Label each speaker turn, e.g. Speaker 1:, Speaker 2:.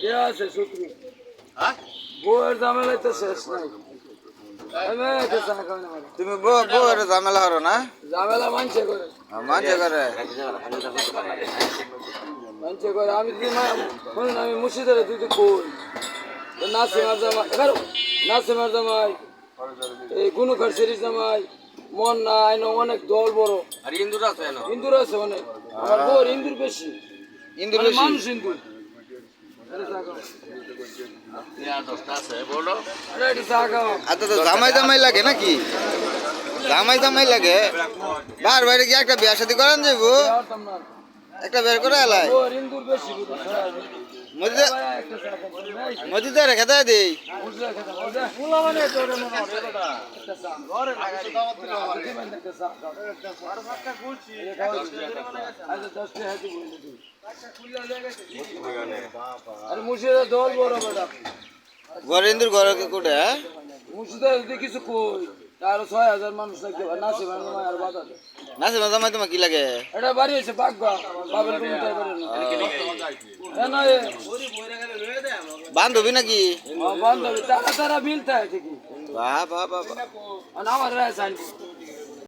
Speaker 1: কে আছে শত্রু? বউয়ের ঝামেলায় তো শেষ নাই।
Speaker 2: তুমি বউয়ের ঝামেলা হরো না?
Speaker 1: ঝামেলা মানছে করে
Speaker 2: মানছে করে
Speaker 1: মানছে করে। আমি শুনুন, আমি মুর্শিদের তুই তো কই নাসিমার জামাই এবার নাসিমার জামাই এই গুনুখার সিরিজ জামাই মন না আইন অনেক দল বড়
Speaker 3: আর ইন্দুর আছে না?
Speaker 1: ইন্দুর আছে অনেক। আমার বউর ইন্দুর বেশি,
Speaker 2: ইন্দুর
Speaker 1: মানে
Speaker 2: বেশি?
Speaker 1: মানুষ ইন্দুর।
Speaker 2: আচ্ছা, তো জামাই জামাই লাগে নাকি? জামাই জামাই লাগে বার বাইরে কি একটা বিয়া শাদী করান যাইব? একটা বের করে এলাই মসজিদে রেখে দেয় দিই।
Speaker 1: দল বড় বেটা
Speaker 2: ঘরে ইন্দুর ঘরে কোটে? হ্যাঁ,
Speaker 1: মুর্শিদে যদি কিছু কই আরো ৬,০০০ মানুষ লাগবে। নাসিম আর বাধা দেয়।
Speaker 2: নাসিম জামাই তোমার কি লাগে?
Speaker 1: এটা বাড়ি হয়েছে বাগবা বাবের কমিটার
Speaker 2: বান্ধবী নাকি?
Speaker 1: বান্ধবী তারা তারা মিলতে হয় ঠিকই।
Speaker 2: বাহ বাহ বাহ বাহ।
Speaker 1: আমার